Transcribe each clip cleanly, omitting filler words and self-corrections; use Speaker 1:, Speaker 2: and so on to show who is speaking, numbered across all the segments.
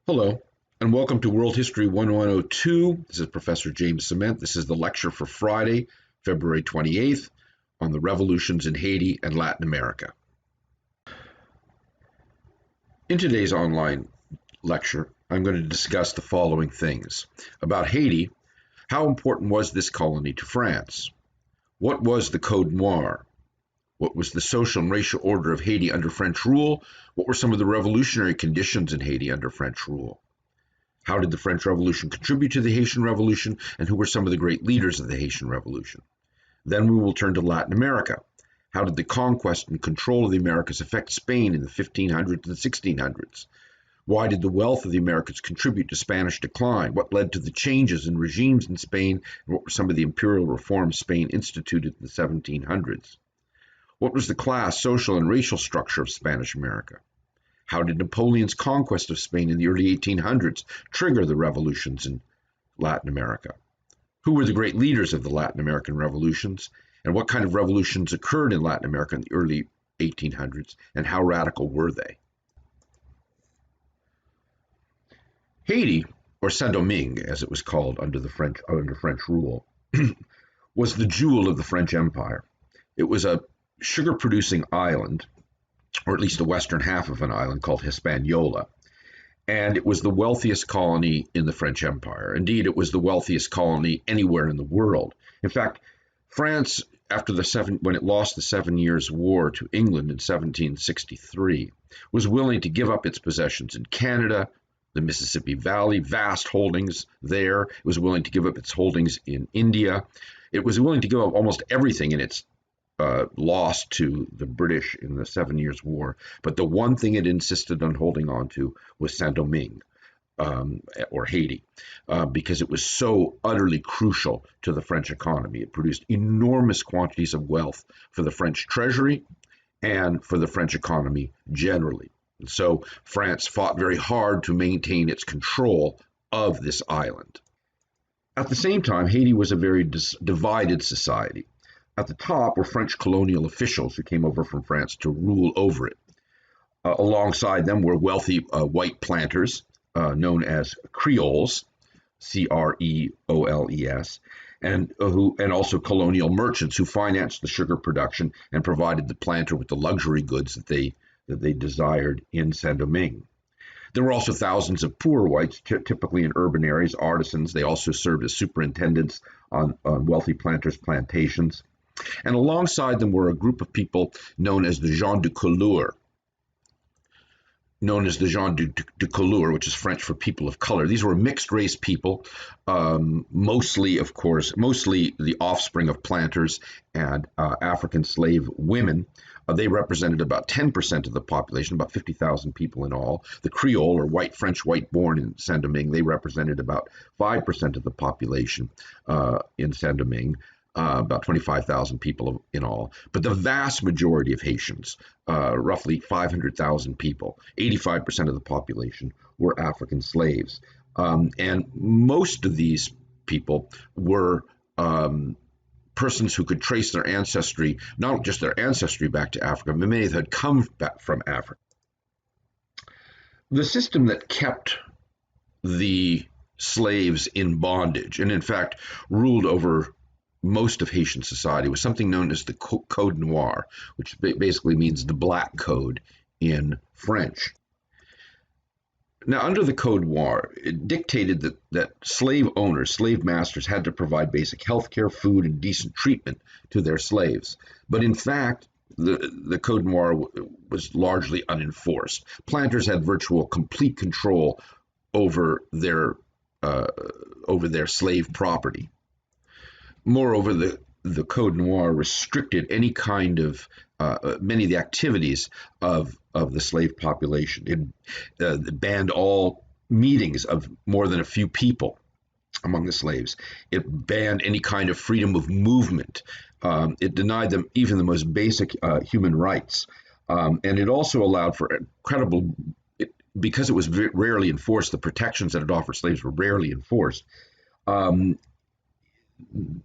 Speaker 1: Hello, and welcome to World History 1102. This is Professor James Cement. This is the lecture for Friday, February 28th, on the revolutions in Haiti and Latin America. In today's online lecture, I'm going to discuss the following things. About Haiti, how important was this colony to France? What was the Code Noir? What was the social and racial order of Haiti under French rule? What were some of the revolutionary conditions in Haiti under French rule? How did the French Revolution contribute to the Haitian Revolution, and who were some of the great leaders of the Haitian Revolution? Then we will turn to Latin America. How did the conquest and control of the Americas affect Spain in the 1500s and 1600s? Why did the wealth of the Americas contribute to Spanish decline? What led to the changes in regimes in Spain, and what were some of the imperial reforms Spain instituted in the 1700s? What was the class, social, and racial structure of Spanish America? How did Napoleon's conquest of Spain in the early 1800s trigger the revolutions in Latin America? Who were the great leaders of the Latin American revolutions? And what kind of revolutions occurred in Latin America in the early 1800s, and how radical were they? Haiti, or Saint-Domingue, as it was called under French rule, was the jewel of the French Empire. It was a sugar-producing island, or at least the western half of an island called Hispaniola, and it was the wealthiest colony in the French Empire. Indeed, it was the wealthiest colony anywhere in the world. In fact, France, when it lost the 7 Years' War to England in 1763, was willing to give up its possessions in Canada, the Mississippi Valley, vast holdings there. It was willing to give up its holdings in India. It was willing to give up almost everything in its lost to the British in the 7 Years' War. But the one thing it insisted on holding on to was Saint-Domingue, or Haiti, because it was so utterly crucial to the French economy. It produced enormous quantities of wealth for the French treasury and for the French economy generally. And so France fought very hard to maintain its control of this island. At the same time, Haiti was a very divided society. At the top were French colonial officials who came over from France to rule over it. Alongside them were wealthy white planters known as Creoles, Creoles, and also colonial merchants who financed the sugar production and provided the planter with the luxury goods that they desired in Saint-Domingue. There were also thousands of poor whites, typically in urban areas, artisans. They also served as superintendents on wealthy planters' plantations. And alongside them were a group of people known as the gens de couleur, which is French for people of color. These were mixed race people, mostly the offspring of planters and African slave women. They represented about 10% of the population, about 50,000 people in all. The Creole, or French white born in Saint-Domingue, they represented about 5% of the population in Saint-Domingue. About 25,000 people in all. But the vast majority of Haitians, roughly 500,000 people, 85% of the population, were African slaves. And most of these people were persons who could trace their ancestry, not just their ancestry back to Africa, but many had come back from Africa. The system that kept the slaves in bondage, and in fact ruled over most of Haitian society, was something known as the Code Noir, which basically means the black code in French. Now, under the Code Noir, it dictated that slave owners, slave masters, had to provide basic health care, food, and decent treatment to their slaves. But in fact, the Code Noir was largely unenforced. Planters had virtual complete control over their slave property. Moreover, the Code Noir restricted any kind of many of the activities of the slave population. It banned all meetings of more than a few people among the slaves. It banned any kind of freedom of movement. It denied them even the most basic human rights. And it also allowed for because it was rarely enforced, the protections that it offered slaves were rarely enforced.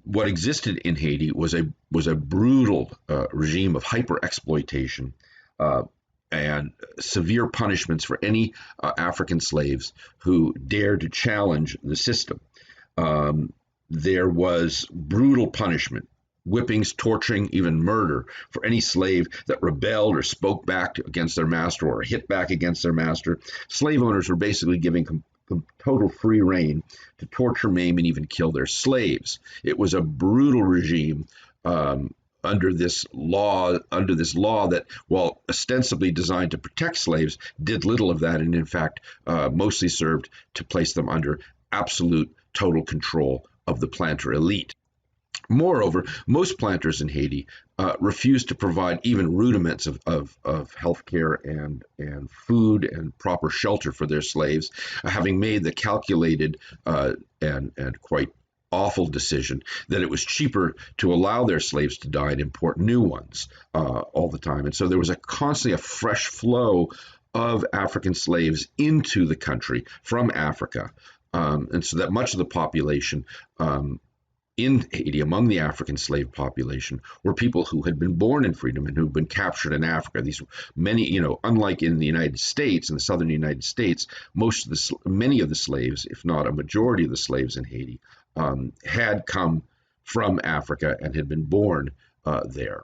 Speaker 1: What existed in Haiti was a brutal regime of hyper exploitation and severe punishments for any African slaves who dared to challenge the system. Um, there was brutal punishment, whippings, torturing, even murder for any slave that rebelled or spoke back against their master or hit back against their master. Slave owners were basically giving total free rein to torture, maim, and even kill their slaves. It was a brutal regime. Under this law that, while ostensibly designed to protect slaves, did little of that, and in fact mostly served to place them under absolute total control of the planter elite. Moreover, most planters in Haiti refused to provide even rudiments of health care and food and proper shelter for their slaves, having made the calculated and quite awful decision that it was cheaper to allow their slaves to die and import new ones all the time. And so there was constantly a fresh flow of African slaves into the country from Africa. And so that much of the population in Haiti, among the African slave population, were people who had been born in freedom and who'd been captured in Africa. These many, unlike in the United States, in the southern United States, many of the slaves, if not a majority of the slaves in Haiti, had come from Africa and had been born there.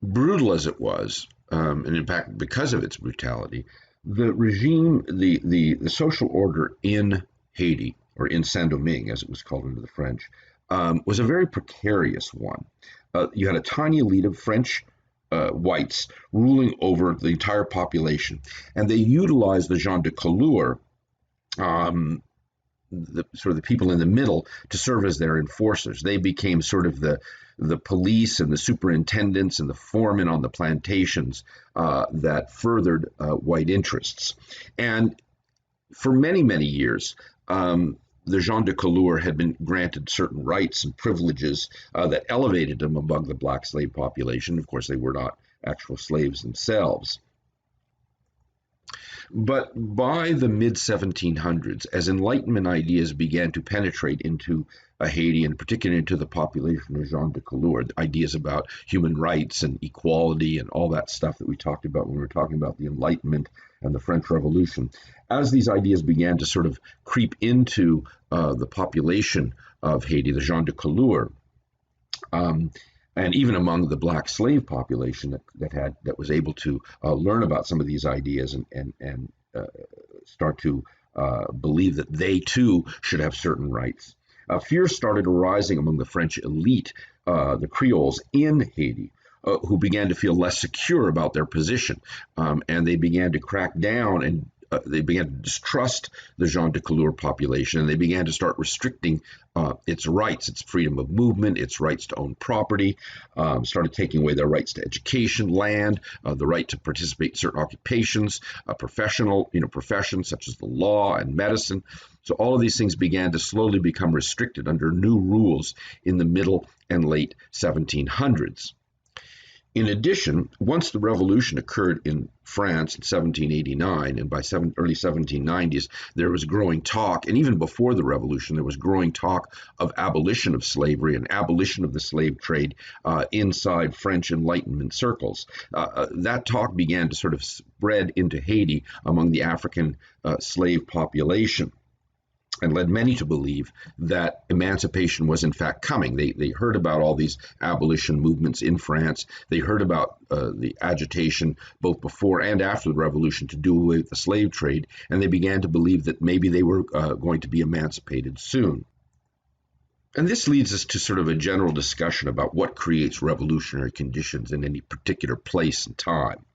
Speaker 1: Brutal as it was, and in fact, because of its brutality, the regime, the social order in Haiti, or in Saint-Domingue, as it was called under the French, was a very precarious one. You had a tiny elite of French whites ruling over the entire population, and they utilized the gens de couleur, the people in the middle, to serve as their enforcers. They became sort of the police and the superintendents and the foremen on the plantations that furthered white interests. And for many, many years, the gens de couleur had been granted certain rights and privileges that elevated them among the black slave population. Of course, they were not actual slaves themselves. But by the mid-1700s, as Enlightenment ideas began to penetrate into Haiti, and particularly into the population of gens de couleur, ideas about human rights and equality and all that stuff that we talked about when we were talking about the Enlightenment and the French Revolution, as these ideas began to sort of creep into the population of Haiti, the gens de couleur, and even among the black slave population that was able to learn about some of these ideas and start to believe that they too should have certain rights. Fear started arising among the French elite, the Creoles in Haiti, who began to feel less secure about their position, and they began to crack down and they began to distrust the gens de couleur population, and they began to start restricting its rights, its freedom of movement, its rights to own property, started taking away their rights to education, land, the right to participate in certain occupations, professions such as the law and medicine. So all of these things began to slowly become restricted under new rules in the middle and late 1700s. In addition, once the revolution occurred in France in 1789, and by early 1790s, there was growing talk, and even before the revolution, there was growing talk of abolition of slavery and abolition of the slave trade inside French Enlightenment circles. That talk began to sort of spread into Haiti among the African slave population, and led many to believe that emancipation was in fact coming. They heard about all these abolition movements in France. They heard about the agitation both before and after the revolution to do away with the slave trade, and they began to believe that maybe they were going to be emancipated soon. And this leads us to sort of a general discussion about what creates revolutionary conditions in any particular place and time.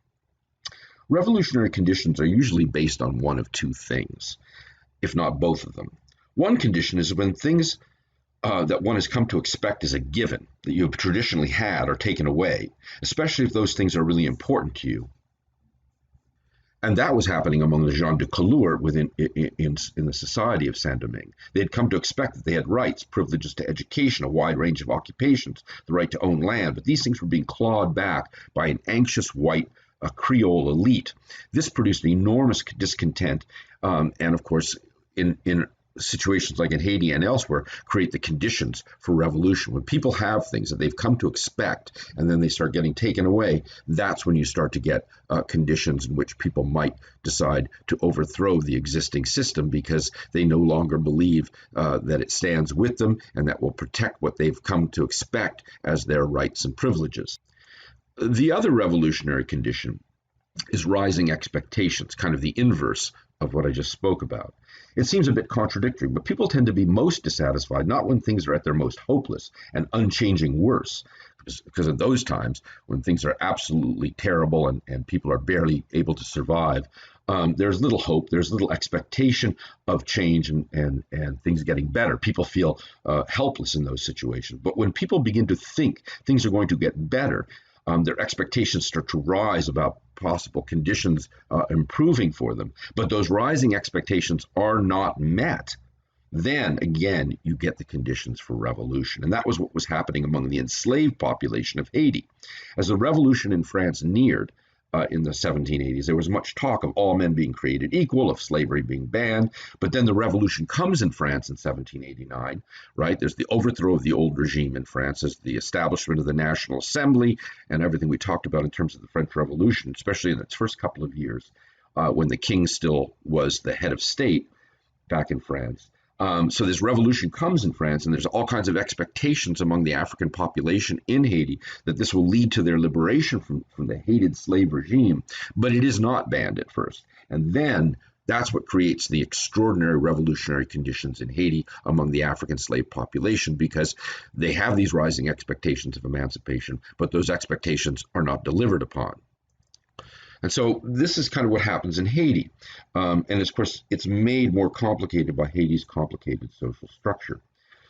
Speaker 1: Revolutionary conditions are usually based on one of two things, if not both of them. One condition is when things that one has come to expect as a given, that you have traditionally had, are taken away, especially if those things are really important to you. And that was happening among the gens de couleur in the society of Saint-Domingue. They had come to expect that they had rights, privileges to education, a wide range of occupations, the right to own land, but these things were being clawed back by an anxious white Creole elite. This produced enormous discontent, and of course, in situations like in Haiti and elsewhere create the conditions for revolution. When people have things that they've come to expect and then they start getting taken away, that's when you start to get conditions in which people might decide to overthrow the existing system because they no longer believe that it stands with them and that will protect what they've come to expect as their rights and privileges. The other revolutionary condition is rising expectations, kind of the inverse of what I just spoke about. It seems a bit contradictory, but people tend to be most dissatisfied not when things are at their most hopeless and unchanging worse, because at those times when things are absolutely terrible and people are barely able to survive, there's little hope, there's little expectation of change and things getting better. People feel helpless in those situations. But when people begin to think things are going to get better, their expectations start to rise about possible conditions improving for them, but those rising expectations are not met, then again you get the conditions for revolution. And that was what was happening among the enslaved population of Haiti. As the revolution in France neared, in the 1780s, there was much talk of all men being created equal, of slavery being banned. But then the revolution comes in France in 1789, right? There's the overthrow of the old regime in France. There's the establishment of the National Assembly and everything we talked about in terms of the French Revolution, especially in its first couple of years when the king still was the head of state back in France. So this revolution comes in France, and there's all kinds of expectations among the African population in Haiti that this will lead to their liberation from the hated slave regime, but it is not banned at first. And then that's what creates the extraordinary revolutionary conditions in Haiti among the African slave population, because they have these rising expectations of emancipation, but those expectations are not delivered upon. And so this is kind of what happens in Haiti. And of course, it's made more complicated by Haiti's complicated social structure.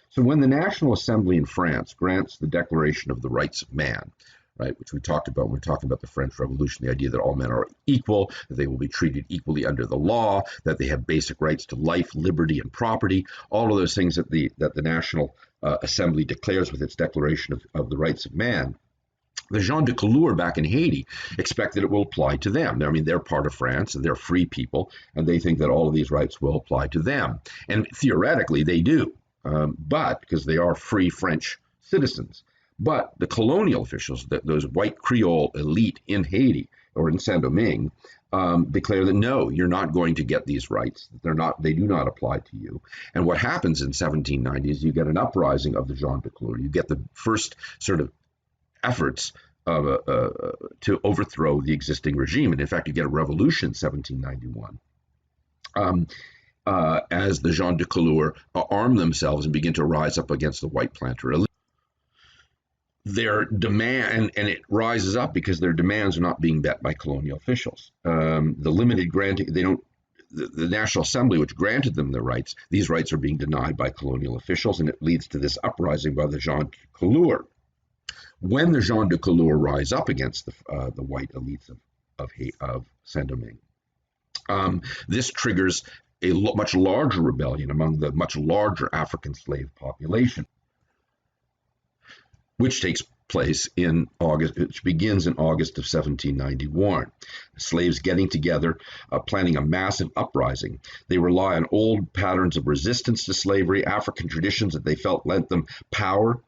Speaker 1: So when the National Assembly in France grants the Declaration of the Rights of Man, right, which we talked about when we were talking about the French Revolution, the idea that all men are equal, that they will be treated equally under the law, that they have basic rights to life, liberty, and property, all of those things that the National Assembly declares with its Declaration of the Rights of Man. The gens de couleur back in Haiti expect that it will apply to them. I mean, they're part of France and they're free people, and they think that all of these rights will apply to them. And theoretically, they do, but because they are free French citizens. But the colonial officials, those white Creole elite in Haiti or in Saint-Domingue, declare that no, you're not going to get these rights. They do not apply to you. And what happens in 1790 is you get an uprising of the gens de couleur. You get the first sort of efforts to overthrow the existing regime. And in fact, you get a revolution in 1791 as the gens de couleur arm themselves and begin to rise up against the white planter elite. Their demand, and it rises up because their demands are not being met by colonial officials. The limited granting, they don't, the National Assembly, which granted them their rights, these rights are being denied by colonial officials, and it leads to this uprising by the gens de couleur. When the gens de couleur rise up against the white elites of Saint-Domingue, this triggers a much larger rebellion among the much larger African slave population, which takes place in August, which begins in August of 1791. Slaves getting together, planning a massive uprising. They rely on old patterns of resistance to slavery, African traditions that they felt lent them power,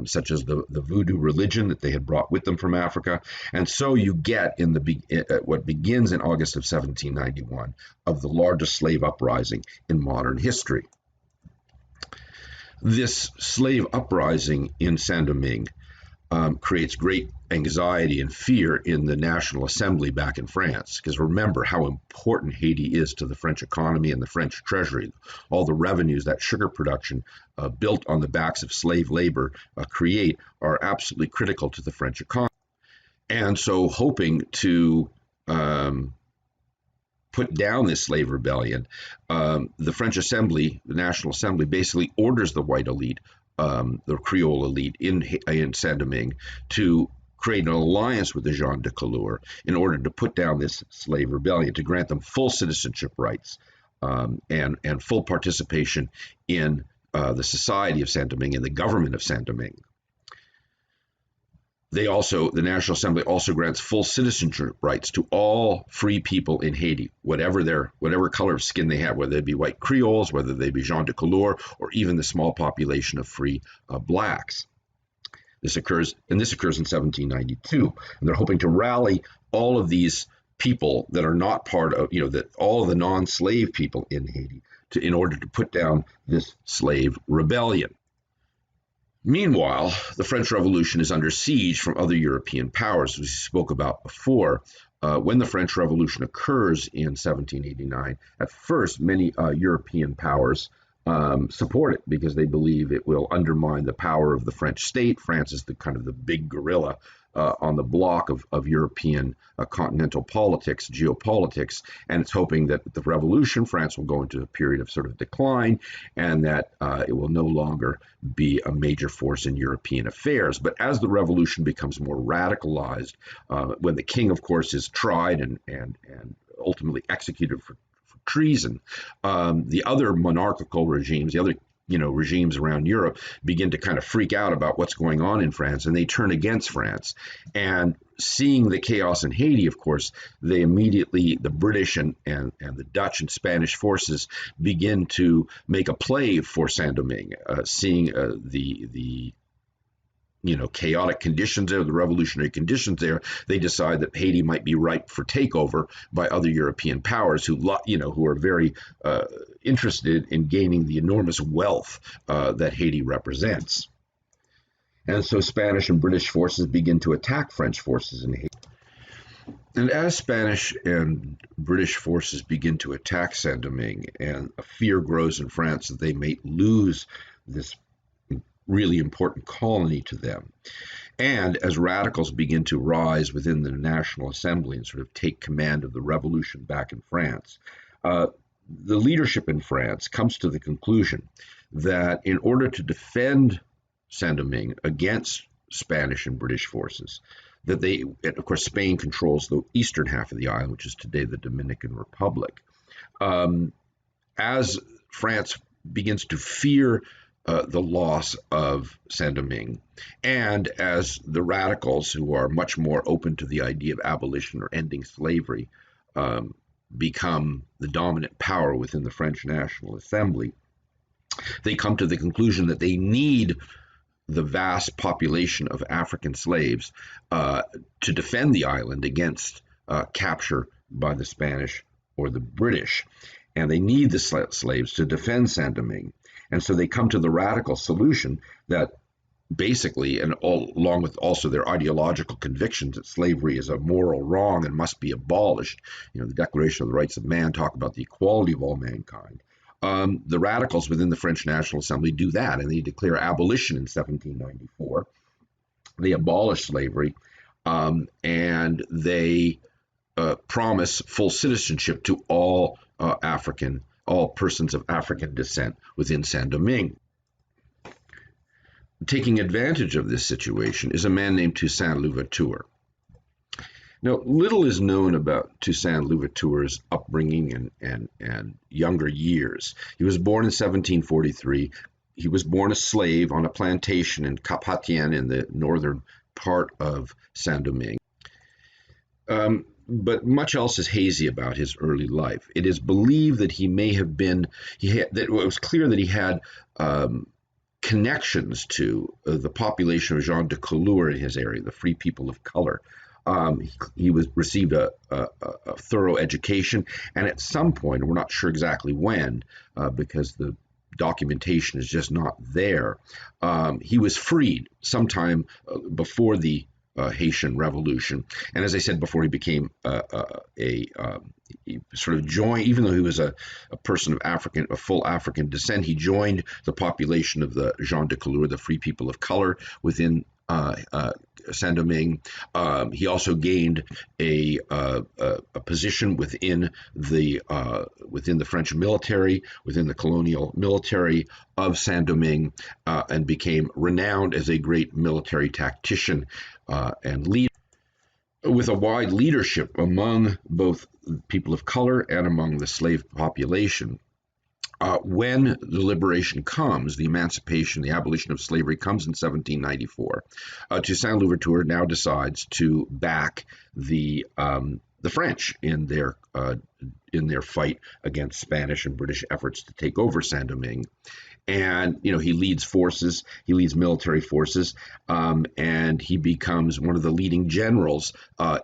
Speaker 1: such as the voodoo religion that they had brought with them from Africa. And so you get in what begins in August of 1791 of the largest slave uprising in modern history. This slave uprising in Saint-Domingue creates great anxiety and fear in the National Assembly back in France, because remember how important Haiti is to the French economy and the French treasury. All the revenues that sugar production built on the backs of slave labor create are absolutely critical to the French economy. And so hoping to put down this slave rebellion, the French Assembly, the National Assembly, basically orders the white elite, the Creole elite in Saint-Domingue, to create an alliance with the gens de couleur in order to put down this slave rebellion, to grant them full citizenship rights and full participation in the society of Saint-Domingue and the government of Saint-Domingue. the National Assembly also grants full citizenship rights to all free people in Haiti, whatever color of skin they have, whether they be white Creoles, whether they be gens de couleur, or even the small population of free blacks. This occurs in 1792, and they're hoping to rally all of these people that are not part of, all of the non-slave people in Haiti in order to put down this slave rebellion. Meanwhile, the French Revolution is under siege from other European powers, as we spoke about before. When the French Revolution occurs in 1789, at first many European powers support it because they believe it will undermine the power of the French state. France is the kind of the big gorilla on the block of European continental politics, geopolitics, and it's hoping that with the revolution, France will go into a period of sort of decline and that it will no longer be a major force in European affairs. But as the revolution becomes more radicalized, when the king, of course, is tried and ultimately executed for treason, the other monarchical regimes, the other regimes around Europe begin to kind of freak out about what's going on in France, and they turn against France. And seeing the chaos in Haiti, of course, they immediately, the British and the Dutch and Spanish forces begin to make a play for Saint-Domingue, seeing the chaotic conditions there, the revolutionary conditions there. They decide that Haiti might be ripe for takeover by other European powers who are very interested in gaining the enormous wealth that Haiti represents. And so Spanish and British forces begin to attack French forces in Haiti. And as Spanish and British forces begin to attack Saint-Domingue, and a fear grows in France that they may lose this really important colony to them. And as radicals begin to rise within the National Assembly and sort of take command of the revolution back in France, the leadership in France comes to the conclusion that in order to defend Saint-Domingue against Spanish and British forces, of course, Spain controls the eastern half of the island, which is today the Dominican Republic. As France begins to fear the loss of Saint-Domingue, and as the radicals, who are much more open to the idea of abolition or ending slavery, become the dominant power within the French National Assembly, they come to the conclusion that they need the vast population of African slaves to defend the island against capture by the Spanish or the British. And they need the slaves to defend Saint-Domingue. And so they come to the radical solution that basically, along with also their ideological convictions that slavery is a moral wrong and must be abolished. The Declaration of the Rights of Man talk about the equality of all mankind. The radicals within the French National Assembly do that, and they declare abolition in 1794. They abolish slavery, and they promise full citizenship to all persons of African descent within Saint-Domingue. Taking advantage of this situation is a man named Toussaint Louverture. Now, little is known about Toussaint Louverture's upbringing and younger years. He was born in 1743. He was born a slave on a plantation in Cap Haitien in the northern part of Saint-Domingue. But much else is hazy about his early life. It is believed that it was clear that he had connections to the population of gens de couleur in his area, the free people of color. He received a thorough education, and at some point, we're not sure exactly when, because the documentation is just not there, he was freed sometime before the Haitian Revolution. And as I said before, he became he sort of joined, even though he was a person of full African descent, he joined the population of the gens de couleur, the free people of color within Saint-Domingue. He also gained a position within the French military, within the colonial military of Saint-Domingue, and became renowned as a great military tactician and leader, with a wide leadership among both people of color and among the slave population. When the liberation comes, the emancipation, the abolition of slavery comes in 1794, Toussaint Louverture now decides to back the French in their fight against Spanish and British efforts to take over Saint Domingue. And he leads forces, he leads military forces, and he becomes one of the leading generals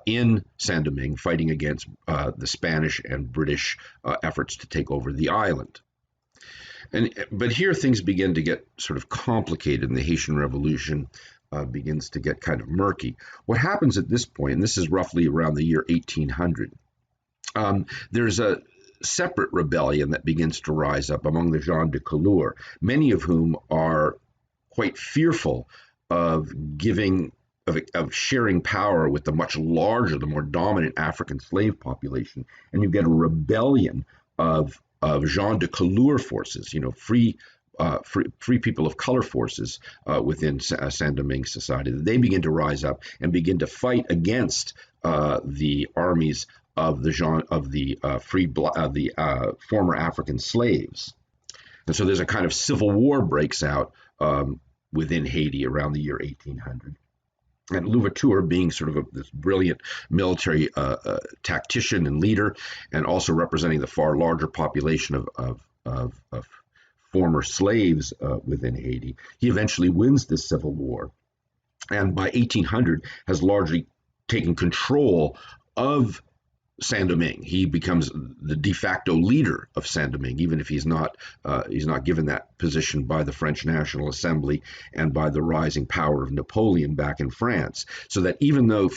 Speaker 1: in Saint Domingue, fighting against the Spanish and British efforts to take over the island. But here things begin to get sort of complicated, and the Haitian Revolution begins to get kind of murky. What happens at this point, and this is roughly around the year 1800, there's a separate rebellion that begins to rise up among the gens de couleur, many of whom are quite fearful of sharing power with the much larger, the more dominant African slave population, and you get a rebellion of gens de couleur forces, free people of color forces within Saint Domingue society. They begin to rise up and begin to fight against the armies of the former African slaves. And so there's a kind of civil war breaks out within Haiti around the year 1800. And Louverture, being sort of this brilliant military tactician and leader, and also representing the far larger population of former slaves within Haiti, he eventually wins this civil war, and by 1800 has largely taken control of Saint Domingue. He becomes the de facto leader of Saint Domingue, even if he's not given that position by the French National Assembly and by the rising power of Napoleon back in France. So that even though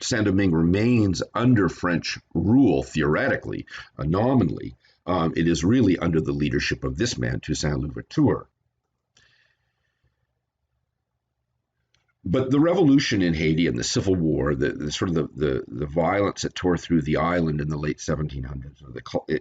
Speaker 1: Saint Domingue remains under French rule theoretically, nominally, it is really under the leadership of this man, Toussaint Louverture. But the revolution in Haiti and the civil war, the sort of the violence that tore through the island in the late 1700s, or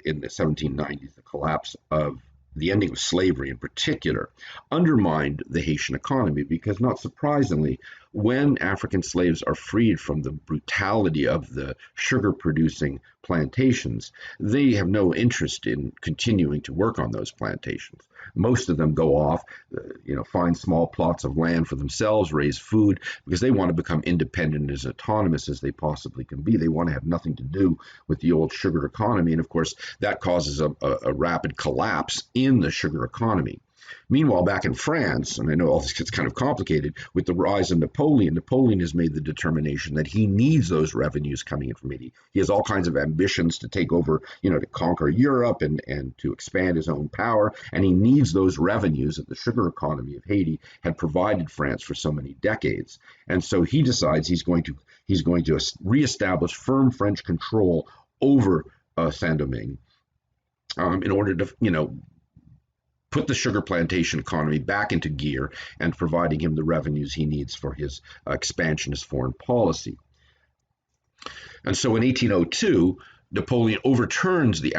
Speaker 1: in the 1790s, the collapse of the ending of slavery in particular, undermined the Haitian economy because, not surprisingly, when African slaves are freed from the brutality of the sugar-producing plantations, they have no interest in continuing to work on those plantations. Most of them go off, find small plots of land for themselves, raise food, because they want to become independent, as autonomous as they possibly can be. They want to have nothing to do with the old sugar economy. And of course, that causes a rapid collapse in the sugar economy. Meanwhile, back in France, and I know all this gets kind of complicated, with the rise of Napoleon has made the determination that he needs those revenues coming in from Haiti. He has all kinds of ambitions to take over, to conquer Europe and to expand his own power, and he needs those revenues that the sugar economy of Haiti had provided France for so many decades. And so he decides he's going to reestablish firm French control over Saint Domingue in order to, put the sugar plantation economy back into gear and providing him the revenues he needs for his expansionist foreign policy. And so in 1802, Napoleon overturns the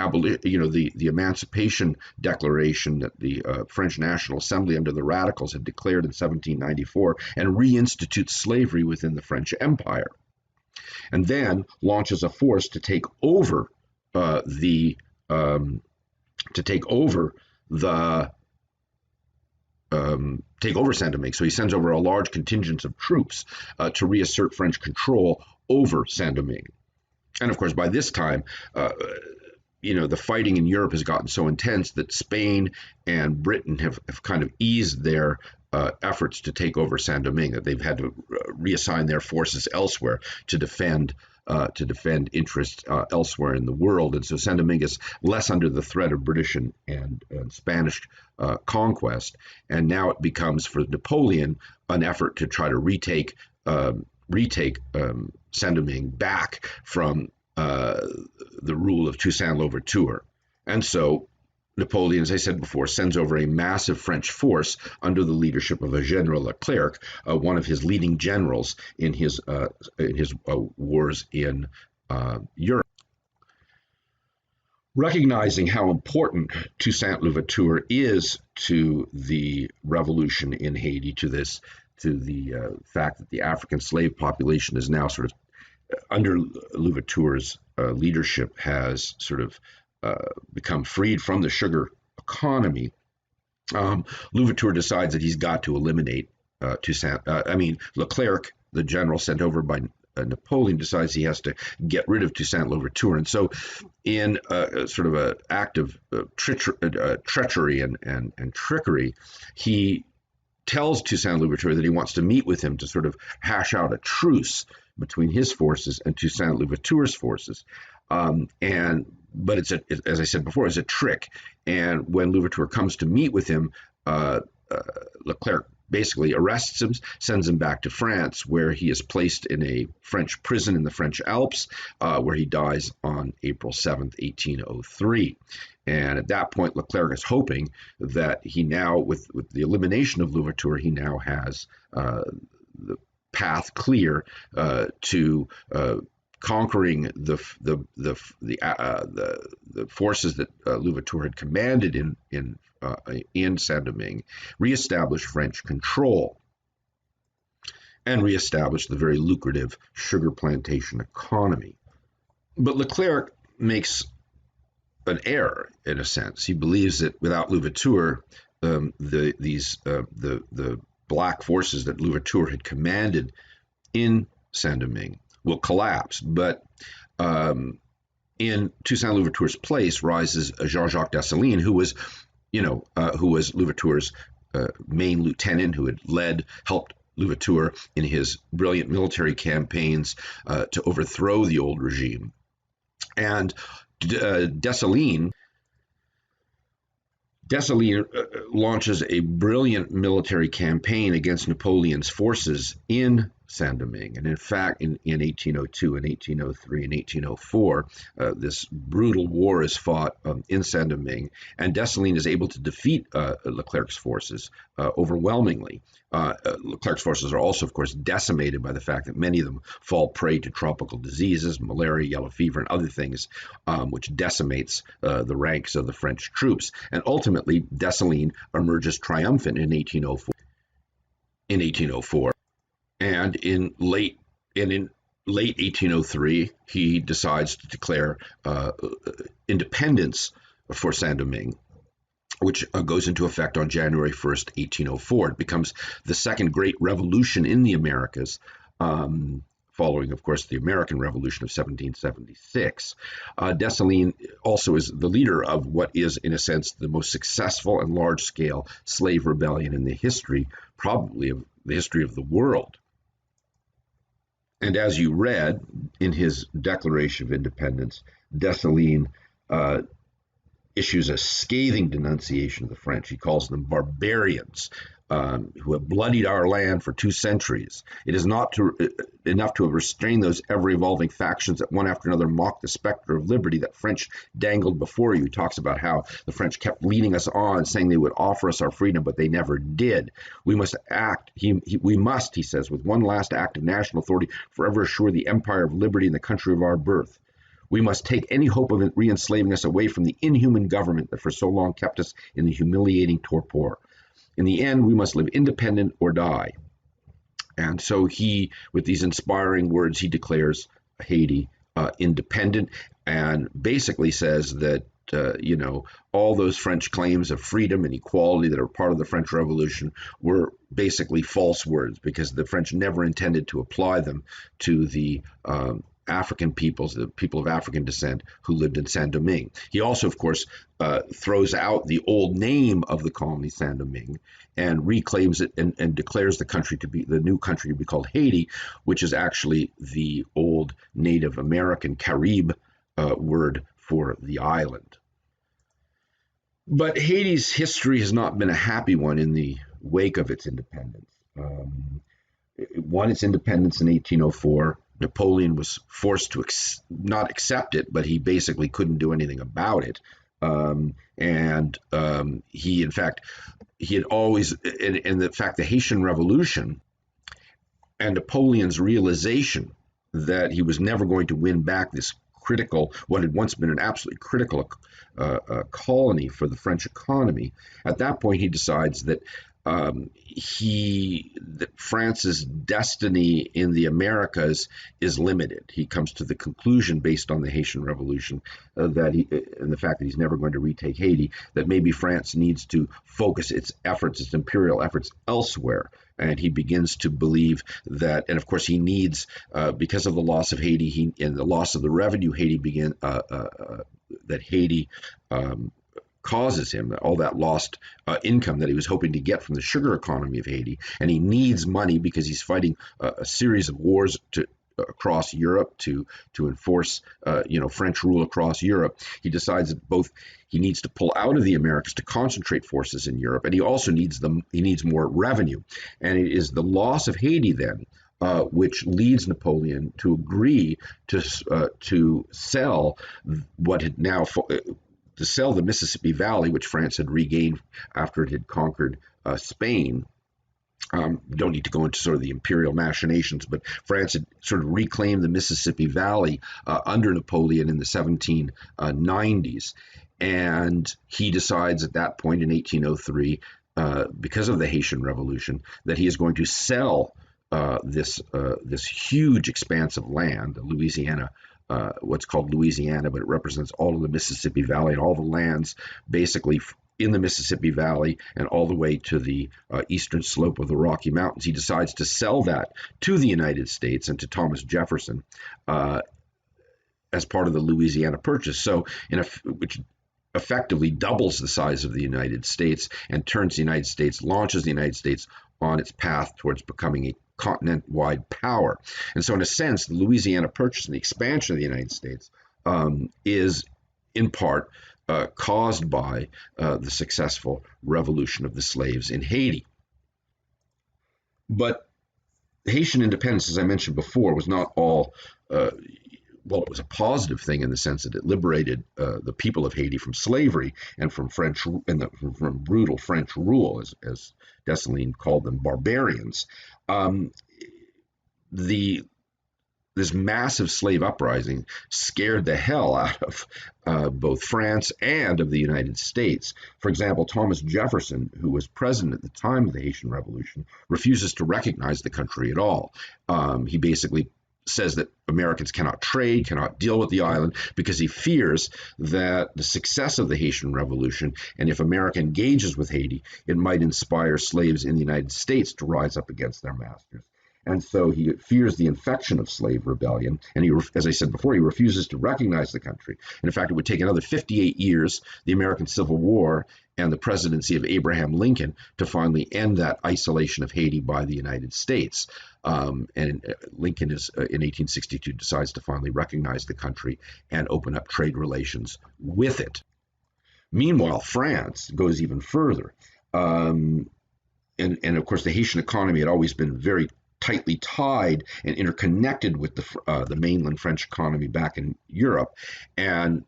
Speaker 1: Emancipation Declaration that the French National Assembly under the Radicals had declared in 1794 and reinstitutes slavery within the French Empire, and then launches a force to take over Saint Domingue. So he sends over a large contingent of troops to reassert French control over Saint Domingue. And of course, by this time, the fighting in Europe has gotten so intense that Spain and Britain have kind of eased their efforts to take over Saint Domingue, that they've had to reassign their forces elsewhere to defend interests elsewhere in the world. And so Saint Domingue is less under the threat of British and Spanish conquest. And now it becomes, for Napoleon, an effort to try to retake Saint Domingue back from the rule of Toussaint Louverture. And so Napoleon, as I said before, sends over a massive French force under the leadership of a General Leclerc, one of his leading generals in his wars in Europe. Recognizing how important Toussaint Louverture is to the revolution in Haiti, to the fact that the African slave population is now sort of under Louverture's leadership has sort of become freed from the sugar economy, Louverture decides that he's got to eliminate Leclerc, the general sent over by Napoleon, decides he has to get rid of Toussaint Louverture. And so, in sort of an act of treachery and trickery, he tells Toussaint Louverture that he wants to meet with him to sort of hash out a truce between his forces and Toussaint Louverture's forces. But as I said before, it's a trick. And when Louverture comes to meet with him, Leclerc basically arrests him, sends him back to France, where he is placed in a French prison in the French Alps, where he dies on April 7th, 1803. And at that point, Leclerc is hoping that he now, with the elimination of Louverture, he now has the path clear to conquering the forces that Louverture had commanded in Saint-Domingue, reestablish French control, and reestablish the very lucrative sugar plantation economy. But Leclerc makes an error in a sense. He believes that without Louverture, the black forces that Louverture had commanded in Saint-Domingue will collapse. But in Toussaint Louverture's place rises Jean-Jacques Dessalines, who was Louverture's main lieutenant, who had helped Louverture in his brilliant military campaigns to overthrow the old regime. And Dessalines launches a brilliant military campaign against Napoleon's forces in Saint-Domingue. And in fact, in 1802 and 1803 and 1804, this brutal war is fought in Saint-Domingue, and Dessalines is able to defeat Leclerc's forces overwhelmingly. Leclerc's forces are also, of course, decimated by the fact that many of them fall prey to tropical diseases, malaria, yellow fever, and other things, which decimates the ranks of the French troops. And ultimately, Dessalines emerges triumphant in 1804. And in late 1803, he decides to declare independence for Saint-Domingue, which goes into effect on January 1st, 1804. It becomes the second great revolution in the Americas, following, of course, the American Revolution of 1776. Dessalines also is the leader of what is, in a sense, the most successful and large-scale slave rebellion in the history, probably of the history of the world. And as you read in his Declaration of Independence, Dessalines issues a scathing denunciation of the French. He calls them barbarians who have bloodied our land for 2 centuries. It is not enough to have restrained those ever-evolving factions that one after another mock the specter of liberty that French dangled before you. He talks about how the French kept leading us on, saying they would offer us our freedom, but they never did. We must act, he says, with one last act of national authority, forever assure the empire of liberty in the country of our birth. We must take any hope of re-enslaving us away from the inhuman government that for so long kept us in the humiliating torpor. In the end, we must live independent or die. And so he, with these inspiring words, he declares Haiti independent, and basically says that, all those French claims of freedom and equality that are part of the French Revolution were basically false words, because the French never intended to apply them to the African peoples, the people of African descent who lived in Saint-Domingue. He also, of course, throws out the old name of the colony Saint-Domingue and reclaims it and declares the new country to be called Haiti, which is actually the old Native American Carib word for the island. But Haiti's history has not been a happy one in the wake of its independence. It won its independence in 1804. Napoleon was forced to not accept it, but he basically couldn't do anything about it. He, in fact, he had always, and the fact the Haitian Revolution and Napoleon's realization that he was never going to win back this critical, what had once been an absolutely critical colony for the French economy, at that point he decides that France's destiny in the Americas is limited. He comes to the conclusion, based on the Haitian Revolution, and the fact that he's never going to retake Haiti, that maybe France needs to focus its efforts, its imperial efforts, elsewhere. And he begins to believe that, and of course he needs, because of the loss of Haiti, and the loss of the revenue that Haiti causes him, all that lost income that he was hoping to get from the sugar economy of Haiti, and he needs money because he's fighting a series of wars across Europe to enforce French rule across Europe. He decides that both he needs to pull out of the Americas to concentrate forces in Europe, and he also needs more revenue. And it is the loss of Haiti then which leads Napoleon to agree to sell what had now to sell the Mississippi Valley, which France had regained after it had conquered Spain. Don't need to go into sort of the imperial machinations, but France had sort of reclaimed the Mississippi Valley under Napoleon in the 1790s. And he decides at that point in 1803, because of the Haitian Revolution, that he is going to sell this huge expanse of land, Louisiana, what's called Louisiana, but it represents all of the Mississippi Valley and all the lands basically in the Mississippi Valley and all the way to the eastern slope of the Rocky Mountains. He decides to sell that to the United States and to Thomas Jefferson as part of the Louisiana Purchase. So, which effectively doubles the size of the United States and launches the United States on its path towards becoming a continent-wide power. And so in a sense, the Louisiana Purchase and the expansion of the United States is in part caused by the successful revolution of the slaves in Haiti. But Haitian independence, as I mentioned before, was not all it was a positive thing in the sense that it liberated the people of Haiti from slavery and from from brutal French rule, as Dessalines called them, barbarians. This massive slave uprising scared the hell out of both France and of the United States. For example, Thomas Jefferson, who was president at the time of the Haitian Revolution, refuses to recognize the country at all. He basically says that Americans cannot trade, cannot deal with the island, because he fears that the success of the Haitian Revolution, and if America engages with Haiti, it might inspire slaves in the United States to rise up against their masters. And so he fears the infection of slave rebellion. And he, as I said before, he refuses to recognize the country. And in fact, it would take another 58 years, the American Civil War and the presidency of Abraham Lincoln, to finally end that isolation of Haiti by the United States. And Lincoln in 1862 decides to finally recognize the country and open up trade relations with it. Meanwhile, France goes even further. And of course, the Haitian economy had always been very tightly tied and interconnected with the mainland French economy back in Europe. And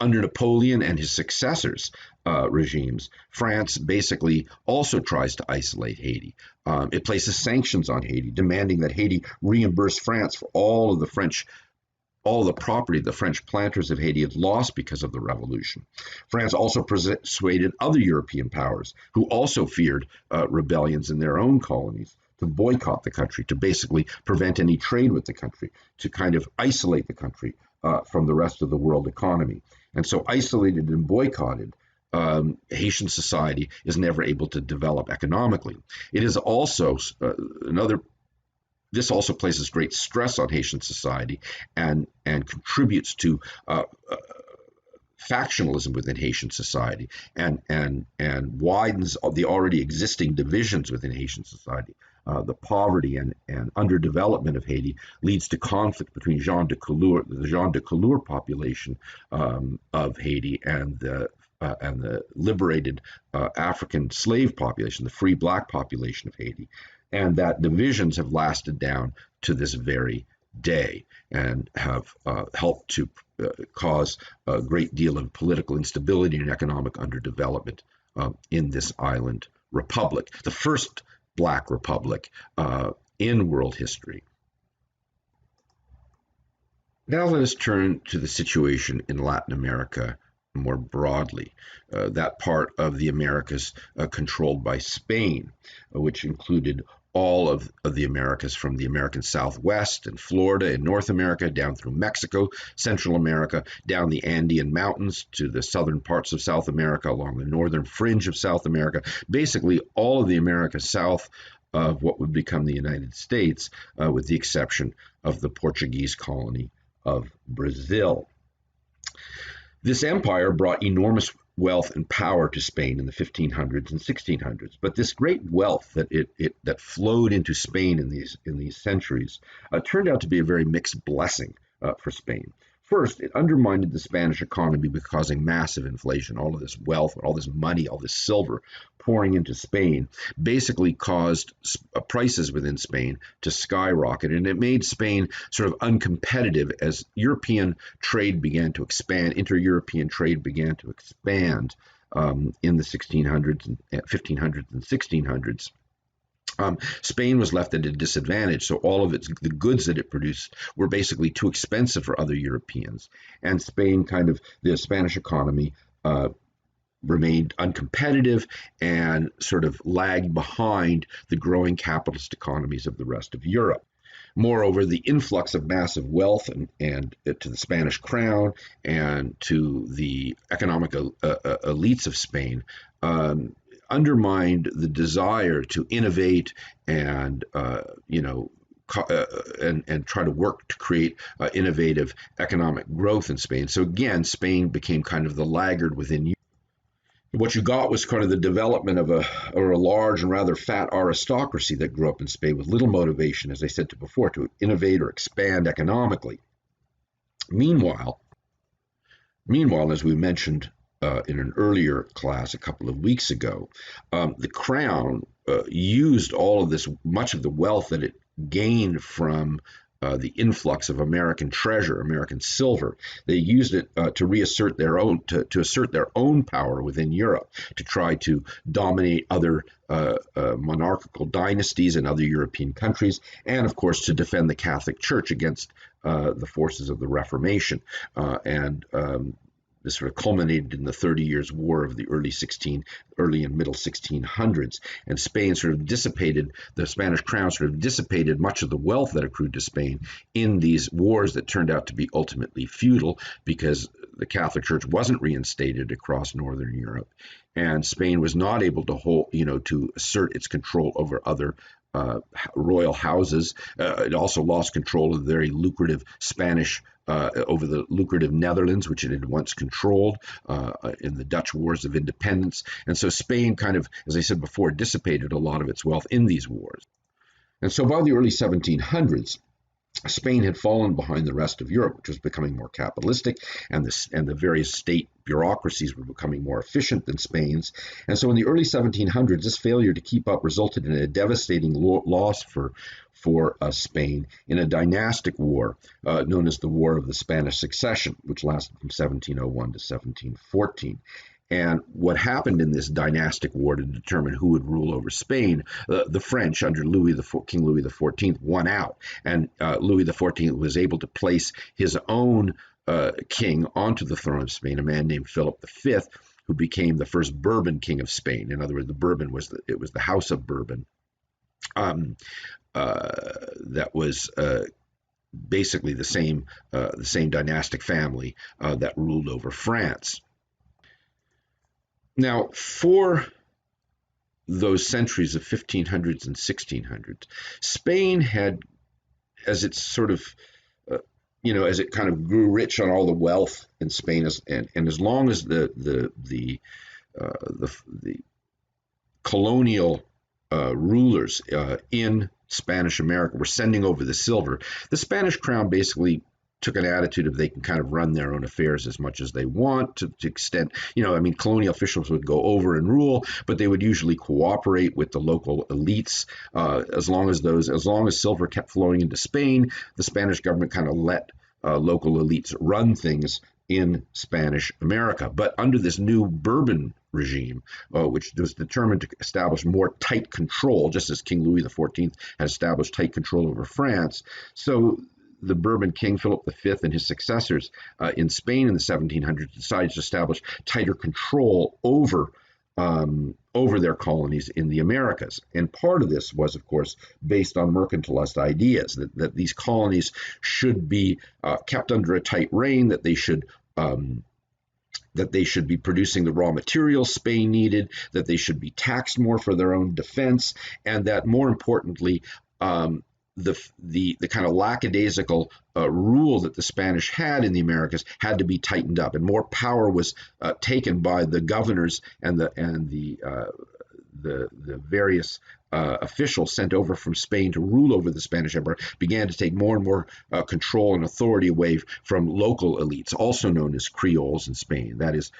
Speaker 1: under Napoleon and his successors' regimes, France basically also tries to isolate Haiti. It places sanctions on Haiti, demanding that Haiti reimburse France for all of the property the French planters of Haiti had lost because of the revolution. France also persuaded other European powers, who also feared rebellions in their own colonies, to boycott the country, to basically prevent any trade with the country, to kind of isolate the country from the rest of the world economy. And so isolated and boycotted, Haitian society is never able to develop economically. It is also this also places great stress on Haitian society and contributes to factionalism within Haitian society and widens the already existing divisions within Haitian society. The poverty and underdevelopment of Haiti leads to conflict between the Jean de Couleur population of Haiti and the liberated African slave population, the free black population of Haiti. And that divisions have lasted down to this very day and have helped to cause a great deal of political instability and economic underdevelopment in this island republic, the first Black republic in world history. Now let us turn to the situation in Latin America more broadly. That part of the Americas controlled by Spain, which included all of the Americas from the American Southwest and Florida and North America down through Mexico, Central America, down the Andean Mountains to the southern parts of South America, along the northern fringe of South America, basically all of the Americas south of what would become the United States, with the exception of the Portuguese colony of Brazil. This empire brought enormous wealth and power to Spain in the 1500s and 1600s. But this great wealth that flowed into Spain in these centuries turned out to be a very mixed blessing for Spain. First, it undermined the Spanish economy by causing massive inflation. All of this wealth, all this money, all this silver pouring into Spain basically caused prices within Spain to skyrocket, and it made Spain sort of uncompetitive as European trade began to expand, inter-European trade began to expand in the 1600s and 1500s and 1600s. Spain was left at a disadvantage, so all of the goods that it produced were basically too expensive for other Europeans, and the Spanish economy remained uncompetitive and sort of lagged behind the growing capitalist economies of the rest of Europe. Moreover, the influx of massive wealth and to the Spanish crown and to the economic elites of Spain undermined the desire to innovate and and try to work to create innovative economic growth in Spain. So again, Spain became kind of the laggard within Europe. What you got was kind of the development of a large and rather fat aristocracy that grew up in Spain with little motivation, as I said before, to innovate or expand economically. Meanwhile, as we mentioned in an earlier class a couple of weeks ago, the crown used all of this, much of the wealth that it gained from the influx of American treasure, American silver. They used it to reassert their own, to assert their own power within Europe, to try to dominate other monarchical dynasties in other European countries, and of course to defend the Catholic Church against the forces of the Reformation. This sort of culminated in the 30 Years' War of the early and middle 1600s. And Spain sort of dissipated, the Spanish crown sort of dissipated much of the wealth that accrued to Spain in these wars that turned out to be ultimately futile because the Catholic Church wasn't reinstated across Northern Europe. And Spain was not able to to assert its control over other royal houses. It also lost control of the very lucrative over the lucrative Netherlands, which it had once controlled in the Dutch Wars of Independence. And so Spain kind of, as I said before, dissipated a lot of its wealth in these wars. And so by the early 1700s, Spain had fallen behind the rest of Europe, which was becoming more capitalistic, and the various state bureaucracies were becoming more efficient than Spain's. And so in the early 1700s, this failure to keep up resulted in a devastating loss for Spain in a dynastic war known as the War of the Spanish Succession, which lasted from 1701 to 1714. And what happened in this dynastic war to determine who would rule over Spain, the French under King Louis XIV won out, and Louis XIV was able to place his own king onto the throne of Spain, a man named Philip V, who became the first Bourbon king of Spain. In other words, the Bourbon was the House of Bourbon that was basically the same dynastic family that ruled over France. Now, for those centuries of 1500s and 1600s, Spain had, as it sort of, as it kind of grew rich on all the wealth in Spain, and as long as the colonial rulers in Spanish America were sending over the silver, the Spanish crown basically took an attitude of they can kind of run their own affairs as much as they want to extent, colonial officials would go over and rule, but they would usually cooperate with the local elites. As long as silver kept flowing into Spain, the Spanish government kind of let local elites run things in Spanish America. But under this new Bourbon regime, which was determined to establish more tight control, just as King Louis XIV had established tight control over France, so the Bourbon king Philip V and his successors in Spain in the 1700s decided to establish tighter control over their colonies in the Americas. And part of this was, of course, based on mercantilist ideas that these colonies should be kept under a tight rein, that they should be producing the raw materials Spain needed, that they should be taxed more for their own defense, and that more importantly, the kind of lackadaisical rule that the Spanish had in the Americas had to be tightened up, and more power was taken by the governors and the various officials sent over from Spain to rule over the Spanish Empire began to take more and more control and authority away from local elites, also known as Creoles in Spain. That is,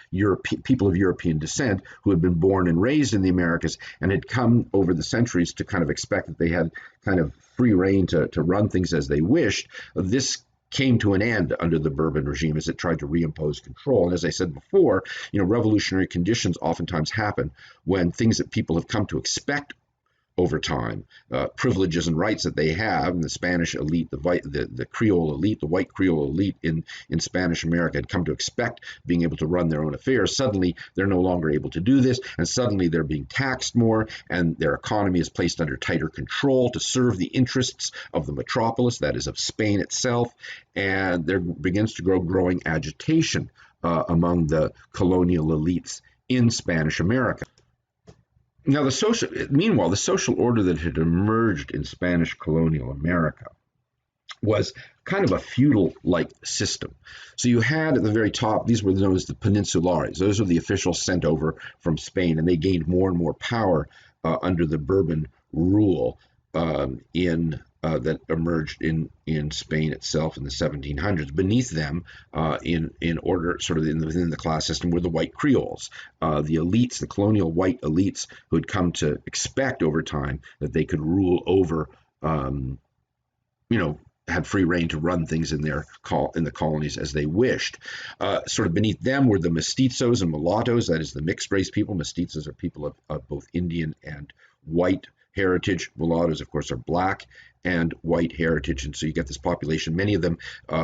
Speaker 1: people of European descent who had been born and raised in the Americas and had come over the centuries to kind of expect that they had kind of free reign to run things as they wished. This came to an end under the Bourbon regime as it tried to reimpose control. And as I said before, revolutionary conditions oftentimes happen when things that people have come to expect over time, privileges and rights that they have, and the Spanish elite, the Creole elite, the white Creole elite in Spanish America had come to expect being able to run their own affairs. Suddenly, they're no longer able to do this, and suddenly they're being taxed more, and their economy is placed under tighter control to serve the interests of the metropolis, that is, of Spain itself, and there begins to grow growing agitation among the colonial elites in Spanish America. Now, meanwhile, the social order that had emerged in Spanish colonial America was kind of a feudal-like system. So you had at the very top, these were known as the peninsulares. Those were the officials sent over from Spain, and they gained more and more power under the Bourbon rule that emerged in Spain itself in the 1700s. Beneath them, in order, sort of within the class system, were the white Creoles, the elites, the colonial white elites who had come to expect over time that they could rule over, had free reign to run things in the colonies as they wished. Sort of beneath them were the mestizos and mulattoes, that is, the mixed race people. Mestizos are people of both Indian and white heritage. Mulattoes, of course, are black and white heritage, and so you get this population. Many of them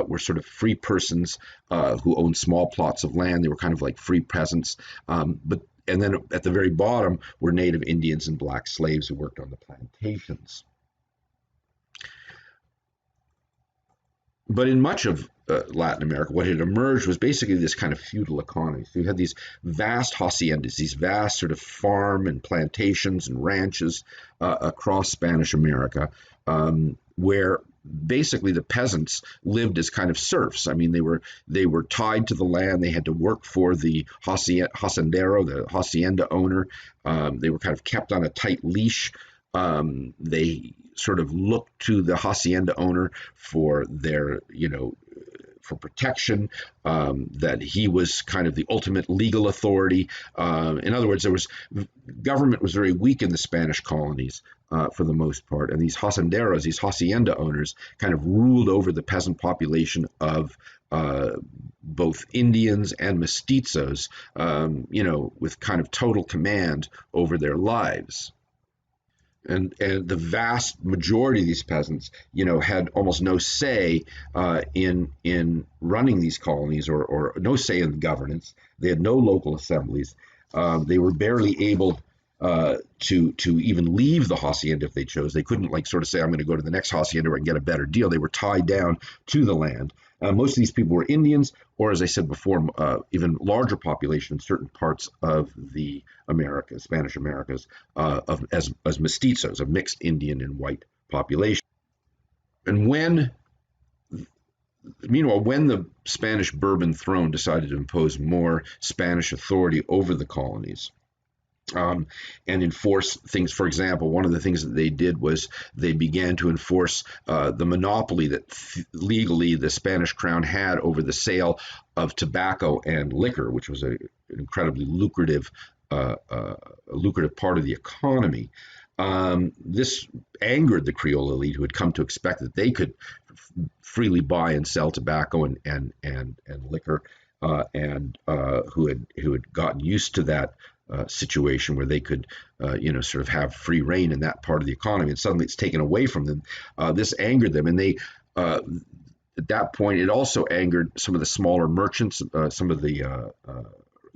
Speaker 1: were sort of free persons who owned small plots of land. They were kind of like free peasants. And then at the very bottom were native Indians and black slaves who worked on the plantations. But in much of Latin America, what had emerged was basically this kind of feudal economy. So you had these vast haciendas, these vast sort of farm and plantations and ranches across Spanish America, where basically the peasants lived as kind of serfs. I mean, they were tied to the land. They had to work for the hacendero, the hacienda owner. They were kind of kept on a tight leash. They sort of looked to the hacienda owner for their, for protection, that he was kind of the ultimate legal authority. In other words, government was very weak in the Spanish colonies for the most part, and these hacenderos, these hacienda owners, kind of ruled over the peasant population of both Indians and mestizos, with kind of total command over their lives. And the vast majority of these peasants, had almost no say in running these colonies, or no say in governance. They had no local assemblies. They were barely able to even leave the hacienda if they chose. They couldn't sort of say, I'm going to go to the next hacienda where I can get a better deal. They were tied down to the land. Most of these people were Indians, or as I said before, even larger population in certain parts of the Americas, Spanish Americas, as mestizos, a mixed Indian and white population. And meanwhile, when the Spanish Bourbon throne decided to impose more Spanish authority over the colonies, and enforce things. For example, one of the things that they did was they began to enforce the monopoly that legally the Spanish crown had over the sale of tobacco and liquor, which was an incredibly lucrative part of the economy. This angered the Creole elite, who had come to expect that they could freely buy and sell tobacco and liquor, and who had gotten used to that situation where they could, sort of have free reign in that part of the economy, and suddenly it's taken away from them. This angered them, and at that point, it also angered some of the smaller merchants, some of the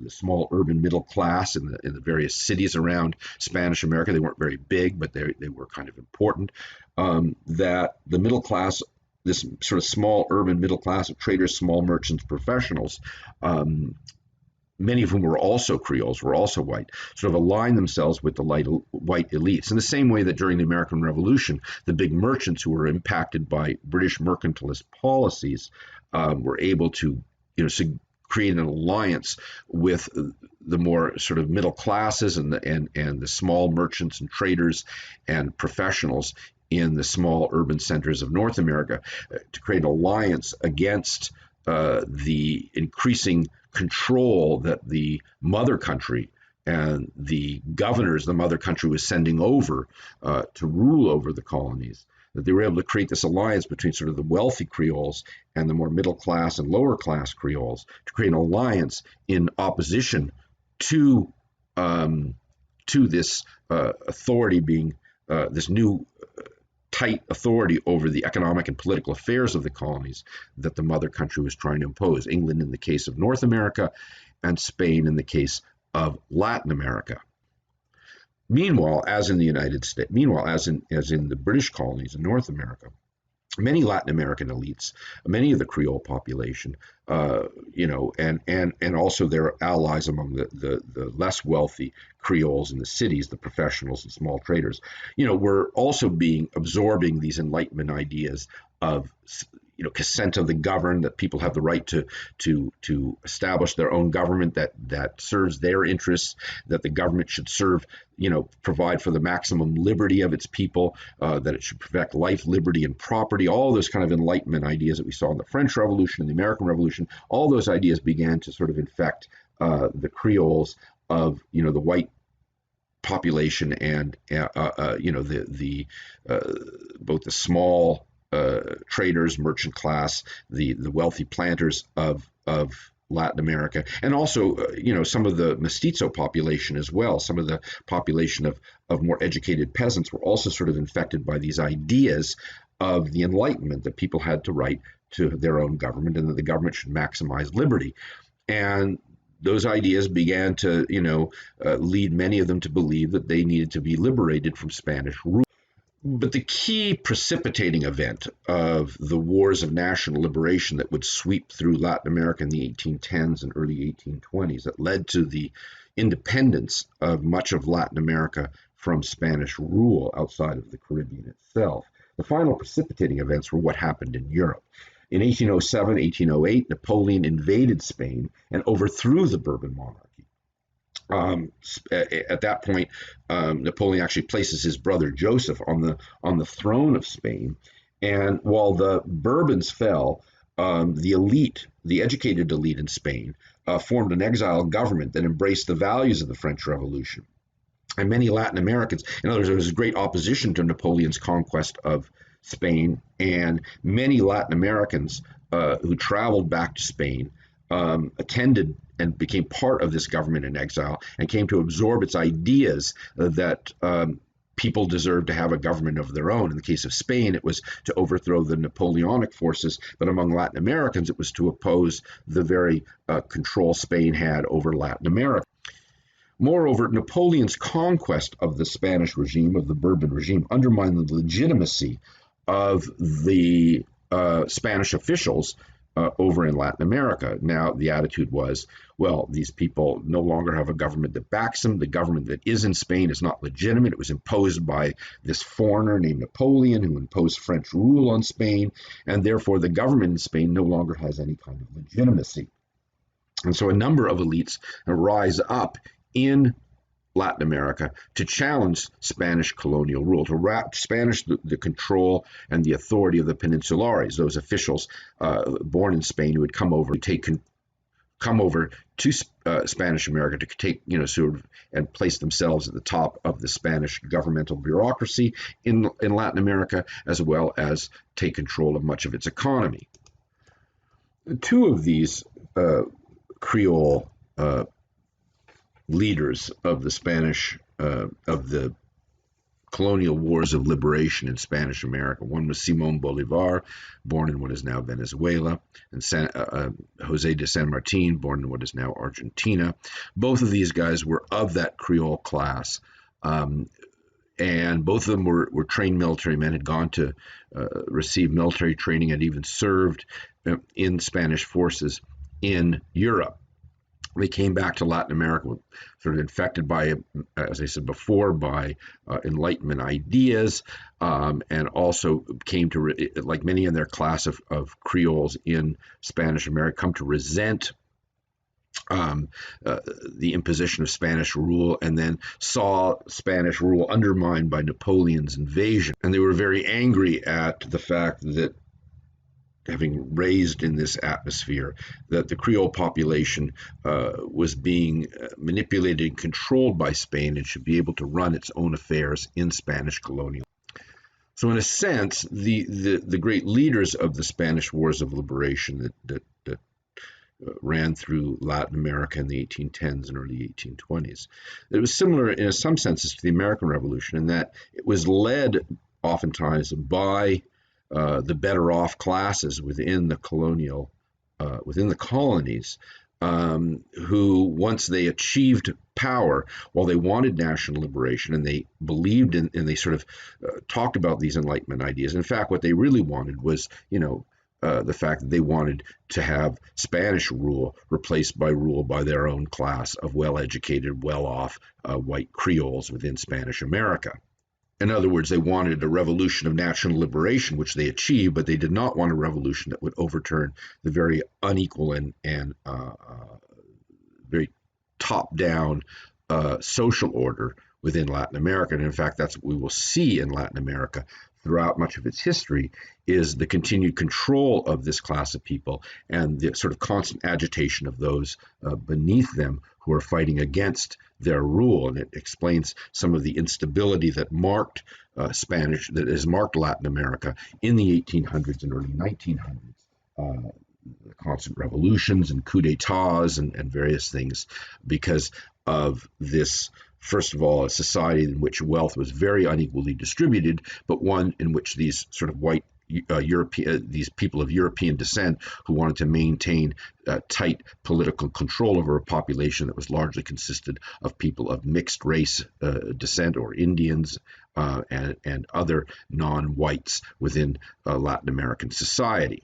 Speaker 1: small urban middle class in the various cities around Spanish America. They weren't very big, but they were kind of important. That the middle class, this sort of small urban middle class of traders, small merchants, professionals, many of whom were also Creoles, were also white, sort of aligned themselves with the white elites. In the same way that during the American Revolution, the big merchants who were impacted by British mercantilist policies were able to, create an alliance with the more sort of middle classes and the small merchants and traders and professionals in the small urban centers of North America to create an alliance against the increasing control that the mother country and the governors the mother country was sending over to rule over the colonies, that they were able to create this alliance between sort of the wealthy Creoles and the more middle class and lower class Creoles to create an alliance in opposition to this authority being this new tight authority over the economic and political affairs of the colonies that the mother country was trying to impose. England in the case of North America, and Spain in the case of Latin America. Meanwhile, as in the United States, as in the British colonies in North America, many Latin American elites, many of the Creole population, and also their allies among the less wealthy Creoles in the cities, the professionals and small traders, were also absorbing these Enlightenment ideas of consent of the governed, that people have the right to establish their own government that serves their interests, that the government should provide for the maximum liberty of its people, that it should protect life, liberty, and property. All those kind of Enlightenment ideas that we saw in the French Revolution and the American Revolution, all those ideas began to sort of infect the Creoles of the white population and both the small traders, merchant class, the wealthy planters of Latin America, and also some of the mestizo population as well. Some of the population of more educated peasants were also sort of infected by these ideas of the Enlightenment, that people had to right to their own government and that the government should maximize liberty. And those ideas began to lead many of them to believe that they needed to be liberated from Spanish rule. But the key precipitating event of the wars of national liberation that would sweep through Latin America in the 1810s and early 1820s, that led to the independence of much of Latin America from Spanish rule outside of the Caribbean itself, the final precipitating events were what happened in Europe. In 1807, 1808, Napoleon invaded Spain and overthrew the Bourbon monarchy. At that point, Napoleon actually places his brother Joseph on the throne of Spain, and while the Bourbons fell, the elite, the educated elite in Spain, formed an exile government that embraced the values of the French Revolution. And many Latin Americans, in other words, there was great opposition to Napoleon's conquest of Spain, and many Latin Americans who traveled back to Spain attended and became part of this government in exile and came to absorb its ideas that people deserved to have a government of their own. In the case of Spain, it was to overthrow the Napoleonic forces, but among Latin Americans, it was to oppose the very control Spain had over Latin America. Moreover, Napoleon's conquest of the Spanish regime, of the Bourbon regime, undermined the legitimacy of the Spanish officials over in Latin America. Now, the attitude was, well, these people no longer have a government that backs them. The government that is in Spain is not legitimate. It was imposed by this foreigner named Napoleon, who imposed French rule on Spain, and therefore the government in Spain no longer has any kind of legitimacy. And so a number of elites rise up in Latin America to challenge Spanish colonial rule, to Spanish the control and the authority of the Peninsulares, those officials born in Spain who had come over to Spanish America to take, sort of, and place themselves at the top of the Spanish governmental bureaucracy in Latin America, as well as take control of much of its economy. Two of these Creole leaders of the Spanish, of the colonial wars of liberation in Spanish America. One was Simón Bolívar, born in what is now Venezuela, and José de San Martín, born in what is now Argentina. Both of these guys were of that Creole class. And both of them were trained military men, had gone to receive military training, and even served in Spanish forces in Europe. They came back to Latin America sort of infected by, as I said before, by Enlightenment ideas, and also came to, like many in their class of Creoles in Spanish America, come to resent the imposition of Spanish rule, and then saw Spanish rule undermined by Napoleon's invasion. And they were very angry at the fact that, having raised in this atmosphere, that the Creole population was being manipulated and controlled by Spain and should be able to run its own affairs in Spanish colonial. So in a sense, the great leaders of the Spanish Wars of Liberation that ran through Latin America in the 1810s and early 1820s. It was similar in some senses to the American Revolution in that it was led oftentimes by the better off classes within the colonies, who, once they achieved power, while they wanted national liberation and they believed in, and they sort of talked about these Enlightenment ideas. In fact, what they really wanted was, the fact that they wanted to have Spanish rule replaced by rule by their own class of well-educated, well-off white Creoles within Spanish America. In other words, they wanted a revolution of national liberation, which they achieved, but they did not want a revolution that would overturn the very unequal and very top-down social order within Latin America. And in fact, that's what we will see in Latin America throughout much of its history, is the continued control of this class of people and the sort of constant agitation of those beneath them who are fighting against their rule. And it explains some of the instability that marked that has marked Latin America in the 1800s and early 1900s. Constant revolutions and coups d'etats and various things, because of this, first of all, a society in which wealth was very unequally distributed, but one in which these sort of white these people of European descent who wanted to maintain tight political control over a population that was largely consisted of people of mixed race descent, or Indians and other non-whites within Latin American society.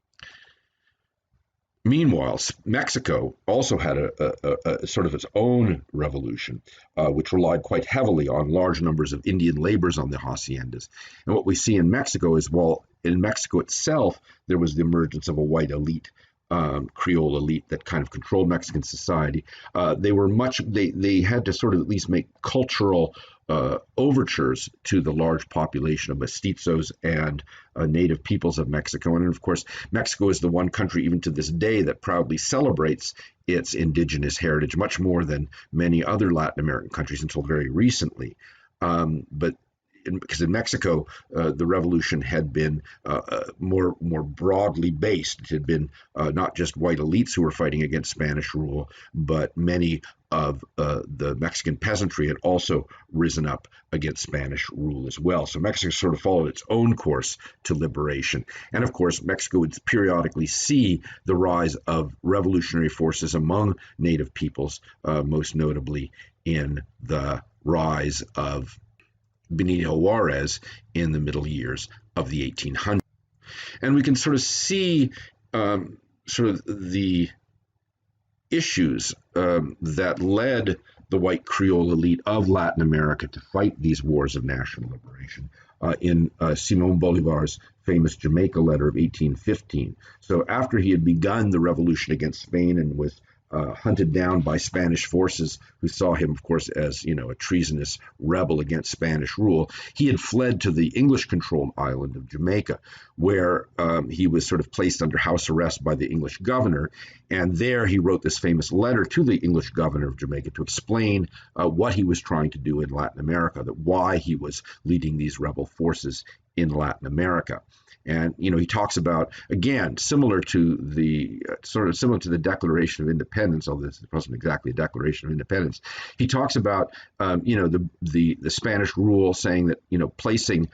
Speaker 1: Meanwhile, Mexico also had a sort of its own revolution, which relied quite heavily on large numbers of Indian laborers on the haciendas. And what we see in Mexico is, while in Mexico itself there was the emergence of a white elite, Creole elite that kind of controlled Mexican society, they had to sort of at least make cultural overtures to the large population of mestizos and native peoples of Mexico. And of course, Mexico is the one country even to this day that proudly celebrates its indigenous heritage, much more than many other Latin American countries until very recently. Because in Mexico, the revolution had been more broadly based. It had been not just white elites who were fighting against Spanish rule, but many of the Mexican peasantry had also risen up against Spanish rule as well. So Mexico sort of followed its own course to liberation. And of course, Mexico would periodically see the rise of revolutionary forces among native peoples, most notably in the rise of Benito Juarez in the middle years of the 1800s. And we can sort of see sort of the issues that led the white Creole elite of Latin America to fight these wars of national liberation in Simón Bolívar's famous Jamaica letter of 1815. So after he had begun the revolution against Spain and was hunted down by Spanish forces, who saw him, of course, as a treasonous rebel against Spanish rule, he had fled to the English-controlled island of Jamaica, where he was sort of placed under house arrest by the English governor. And there he wrote this famous letter to the English governor of Jamaica to explain what he was trying to do in Latin America, that why he was leading these rebel forces in Latin America. And he talks about, again, similar to the Declaration of Independence, although this wasn't exactly a Declaration of Independence. He talks about the Spanish rule, saying that placing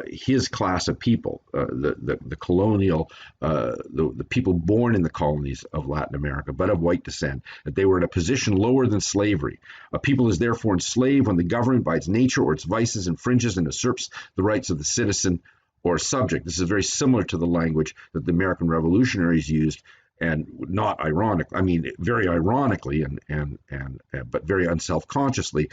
Speaker 1: his class of people, the colonial, the people born in the colonies of Latin America, but of white descent, that they were in a position lower than slavery. A people is therefore enslaved when the government, by its nature or its vices, infringes and usurps the rights of the citizen or subject. This is very similar to the language that the American revolutionaries used, and not ironic, I mean, very ironically and but very unself-consciously,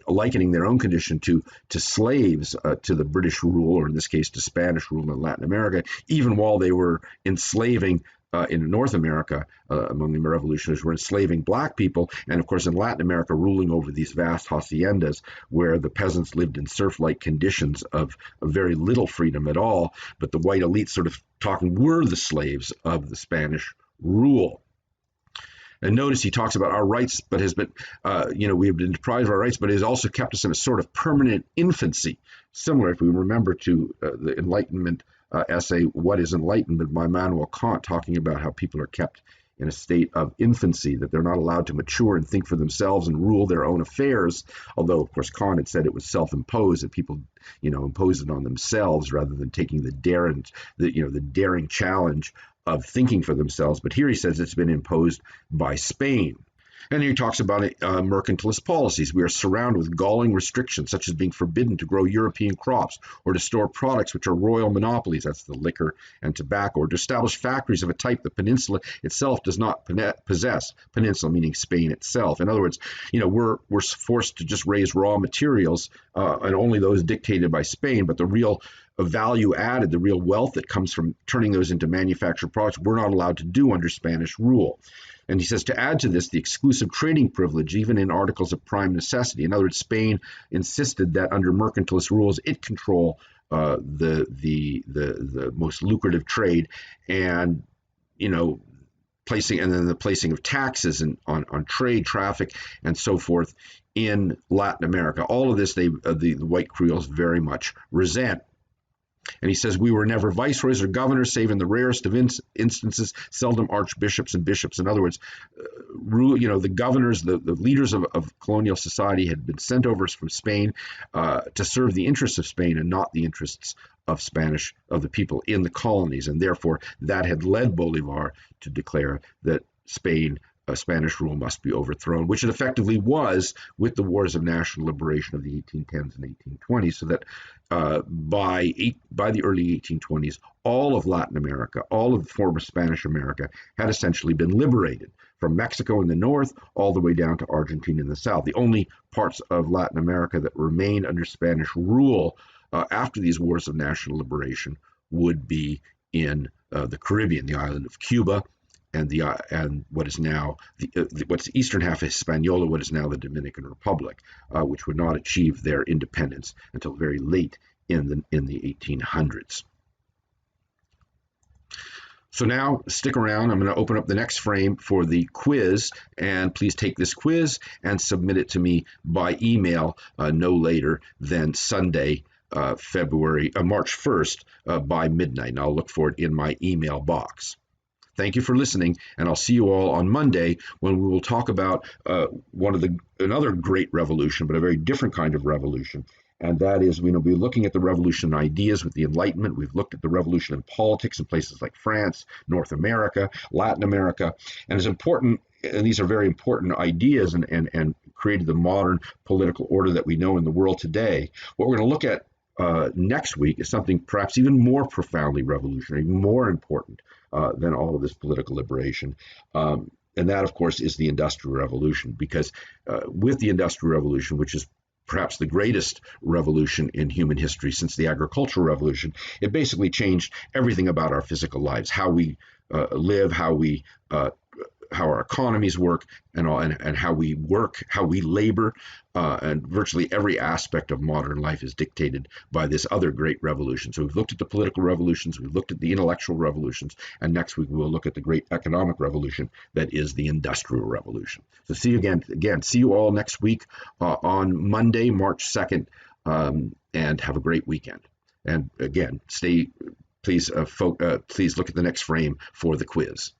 Speaker 1: likening their own condition to slaves, to the British rule, or in this case to Spanish rule in Latin America, even while they were enslaving in North America, among the revolutionaries, were enslaving black people, and of course in Latin America ruling over these vast haciendas where the peasants lived in serf-like conditions of very little freedom at all, but the white elite sort of talking were the slaves of the Spanish rule. And notice he talks about our rights, but has been, we have been deprived of our rights, but it has also kept us in a sort of permanent infancy. Similar, if we remember, to the Enlightenment essay, What is Enlightenment, by Immanuel Kant, talking about how people are kept in a state of infancy, that they're not allowed to mature and think for themselves and rule their own affairs. Although, of course, Kant had said it was self-imposed, that people, impose it on themselves rather than taking the daring challenge of thinking for themselves. But here he says it's been imposed by Spain. And he talks about mercantilist policies. We are surrounded with galling restrictions, such as being forbidden to grow European crops or to store products which are royal monopolies, that's the liquor and tobacco, or to establish factories of a type the peninsula itself does not possess. Peninsula meaning Spain itself. In other words, we're forced to just raise raw materials, and only those dictated by Spain, but the real value added, the real wealth that comes from turning those into manufactured products, we're not allowed to do under Spanish rule. And he says, to add to this, the exclusive trading privilege, even in articles of prime necessity. In other words, Spain insisted that under mercantilist rules, it control the most lucrative trade, and the placing of taxes on trade, traffic, and so forth in Latin America. All of this, the white Creoles very much resent. And he says, we were never viceroys or governors, save in the rarest of instances, seldom archbishops and bishops. In other words, the governors, the leaders of colonial society had been sent over from Spain to serve the interests of Spain and not the interests of the people in the colonies. And therefore, that had led Bolivar to declare that Spanish rule must be overthrown, which it effectively was with the wars of national liberation of the 1810s and 1820s, so that by the early 1820s, all of Latin America, all of the former Spanish America, had essentially been liberated, from Mexico in the north all the way down to Argentina in the south. The only parts of Latin America that remained under Spanish rule after these wars of national liberation would be in the Caribbean, the island of Cuba, and what is now what's the eastern half of Hispaniola, what is now the Dominican Republic, which would not achieve their independence until very late in the 1800s. So now stick around. I'm going to open up the next frame for the quiz, and please take this quiz and submit it to me by email no later than Sunday, March 1st by midnight, and I'll look for it in my email box. Thank you for listening, and I'll see you all on Monday when we will talk about another great revolution, but a very different kind of revolution. And that is, we'll be looking at the revolution in ideas with the Enlightenment. We've looked at the revolution in politics in places like France, North America, Latin America. And it's important, and these are very important ideas and created the modern political order that we know in the world today. What we're going to look at next week is something perhaps even more profoundly revolutionary, more important than all of this political liberation. And that, of course, is the Industrial Revolution, because with the Industrial Revolution, which is perhaps the greatest revolution in human history since the Agricultural Revolution, it basically changed everything about our physical lives, how we live, how our economies work, and how we work, how we labor, and virtually every aspect of modern life is dictated by this other great revolution. So we've looked at the political revolutions, we've looked at the intellectual revolutions, and next week we'll look at the great economic revolution that is the Industrial Revolution. So see you again. See you all next week on Monday, March 2nd, and have a great weekend. And again, please look at the next frame for the quiz.